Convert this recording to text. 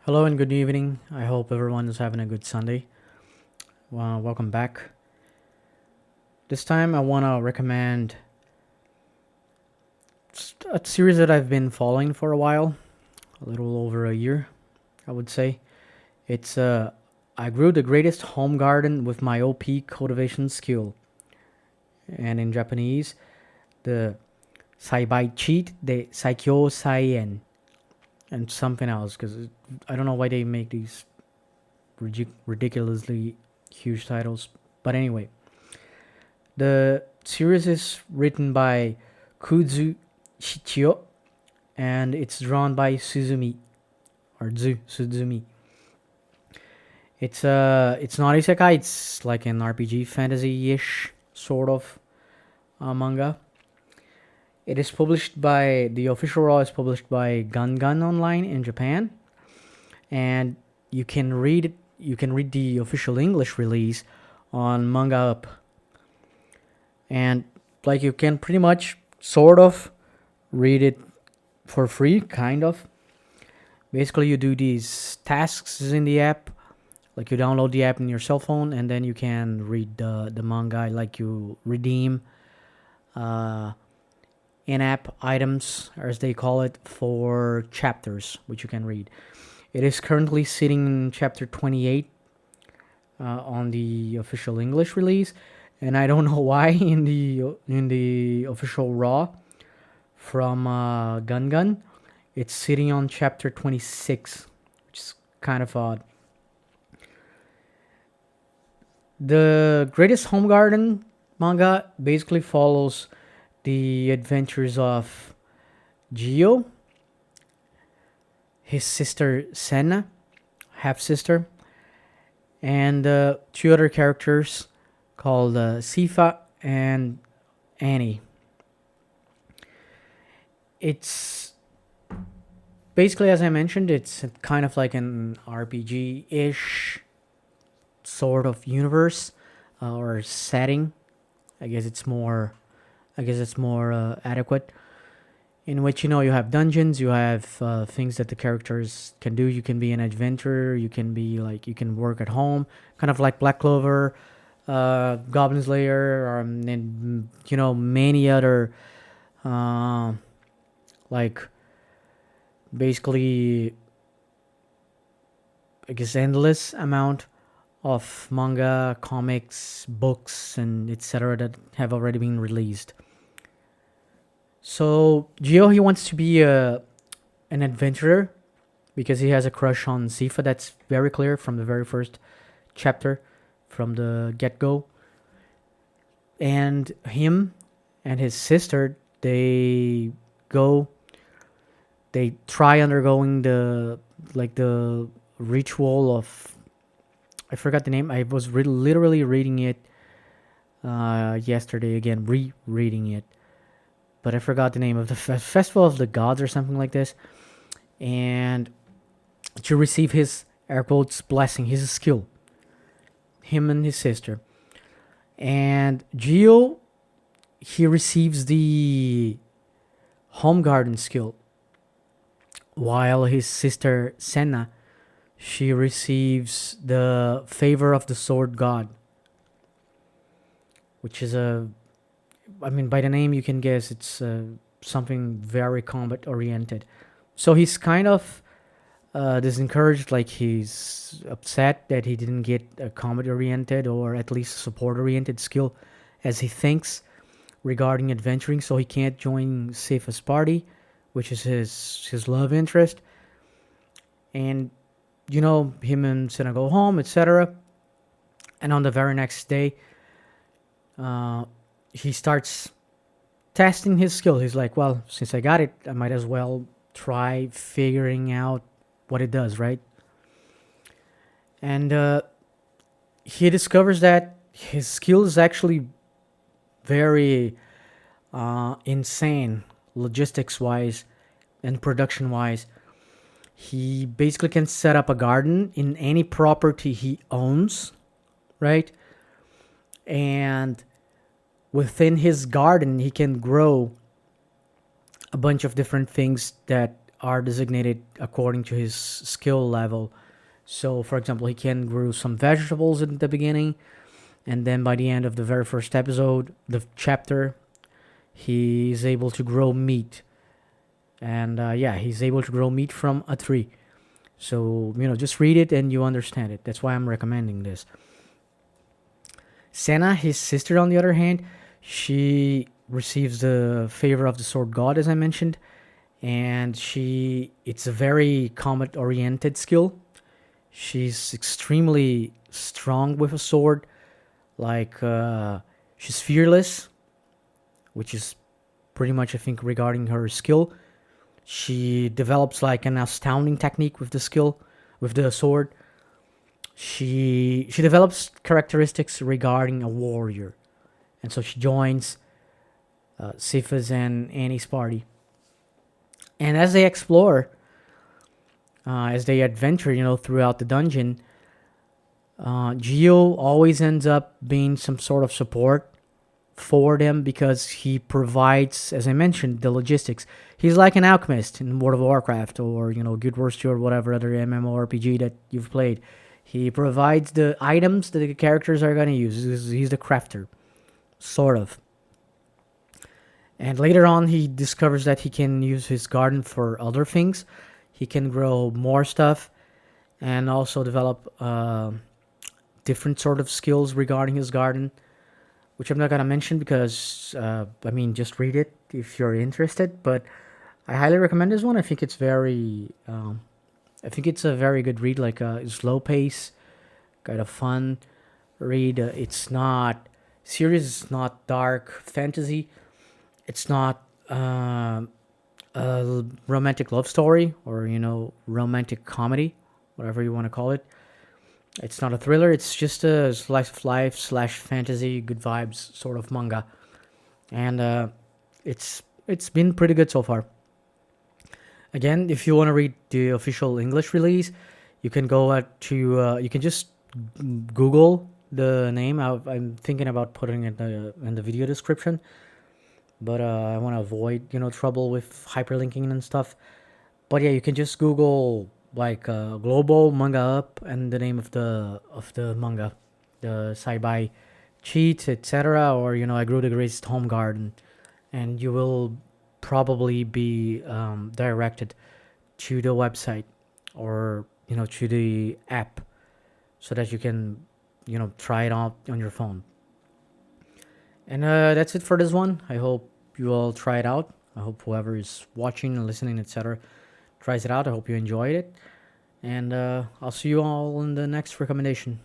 Hello and good evening. I hope everyone is having a good Sunday. Welcome back. This time I want to recommend a series that I've been following for a while, a little over a year, I would say. It's I grew the greatest home garden with my OP cultivation skill. And in Japanese, the Saibai cheat, the Saikyou Saien, and something else, because I don't know why they make these ridiculously huge titles. But anyway, the series is written by Kuzu Shichio and it's drawn by Suzumi or Suzumi. It's not isekai. It's like an RPG fantasy-ish sort of manga. It is published by the official raw is published by Gun Online in Japan, and you can read it. You can read the official English release on manga-up, and like you can pretty much sort of read it for free, kind of. Basically, you do these tasks in the app, like you download the app in your cell phone, and then you can read the manga. Like you redeem uh, in-app items, as they call it, for chapters, which you can read. It is currently sitting in chapter 28 on the official English release, and I don't know why in the official Raw from Gun it's sitting on chapter 26, which is kind of odd. The Greatest Home Garden manga basically follows the adventures of Gio, his sister Senna, half sister, and two other characters called Sifa and Annie. It's basically, as I mentioned, it's kind of like an RPG ish sort of universe or setting. I guess it's more. I guess it's more adequate. In which you have dungeons, you have things that the characters can do. You can be an adventurer. You can be like you can work at home, kind of like Black Clover, Goblin Slayer, or and many other like basically I guess endless amount of manga, comics, books, and etc. that have already been released. So Gio, he wants to be an adventurer because he has a crush on Sifa. That's very clear from the very first chapter, from the get go. And him and his sister, go, they try undergoing the ritual of, I forgot the name. I was literally reading it yesterday again, rereading it, but I forgot the name of the festival of the gods or something like this. And to receive his air quotes blessing, his skill, him and his sister. And Gio, he receives the home garden skill, while his sister Senna, she receives the favor of the sword god, which is I mean, by the name you can guess it's something very combat oriented. So he's kind of disencouraged, like he's upset that he didn't get a combat oriented or at least support oriented skill as he thinks regarding adventuring. So he can't join Seifa's party, which is his love interest. And him and Senna go home, etc. And on the very next day, he starts testing his skill. He's like, well, since I got it, I might as well try figuring out what it does, right? And he discovers that his skill is actually very insane, logistics wise and production wise. He basically can set up a garden in any property he owns, right? And within his garden, he can grow a bunch of different things that are designated according to his skill level. So, for example, he can grow some vegetables in the beginning, and then by the end of the very first episode, the chapter, he is able to grow meat. And yeah, he's able to grow meat from a tree. So, just read it and you understand it. That's why I'm recommending this. Senna, his sister, on the other hand, she receives the favor of the sword god, as I mentioned, and it's a very combat oriented skill. She's extremely strong with a sword, like she's fearless, which is pretty much, I think, regarding her skill. She develops like an astounding technique with the skill, with the sword. She develops characteristics regarding a warrior, and so she joins Sifa's and Annie's party. And as they explore, as they adventure, throughout the dungeon, Gio always ends up being some sort of support for them because he provides, as I mentioned, the logistics. He's like an alchemist in World of Warcraft or, Guild Wars 2 or whatever other MMORPG that you've played. He provides the items that the characters are going to use. He's the crafter, sort of. And later on, he discovers that he can use his garden for other things. He can grow more stuff and also develop different sort of skills regarding his garden, which I'm not going to mention because, just read it if you're interested. But I highly recommend this one. I think it's a very good read, like a slow pace, kind of fun read. It's not serious, it's not dark fantasy, it's not a romantic love story or, romantic comedy, whatever you want to call it. It's not a thriller, it's just a slice of life / fantasy, good vibes sort of manga. And it's been pretty good so far. Again, if you want to read the official English release, you can go to you can just Google the name. I'm thinking about putting it in the video description, but I want to avoid trouble with hyperlinking and stuff. But yeah, you can just Google like global manga-up and the name of the manga, the Saibai cheats, etc. Or I grew the greatest home garden, and you will probably be directed to the website or to the app so that you can try it out on your phone. And that's it for this one. I hope you all try it out. I hope whoever is watching and listening, etc., tries it out. I hope you enjoyed it. And I'll see you all in the next recommendation.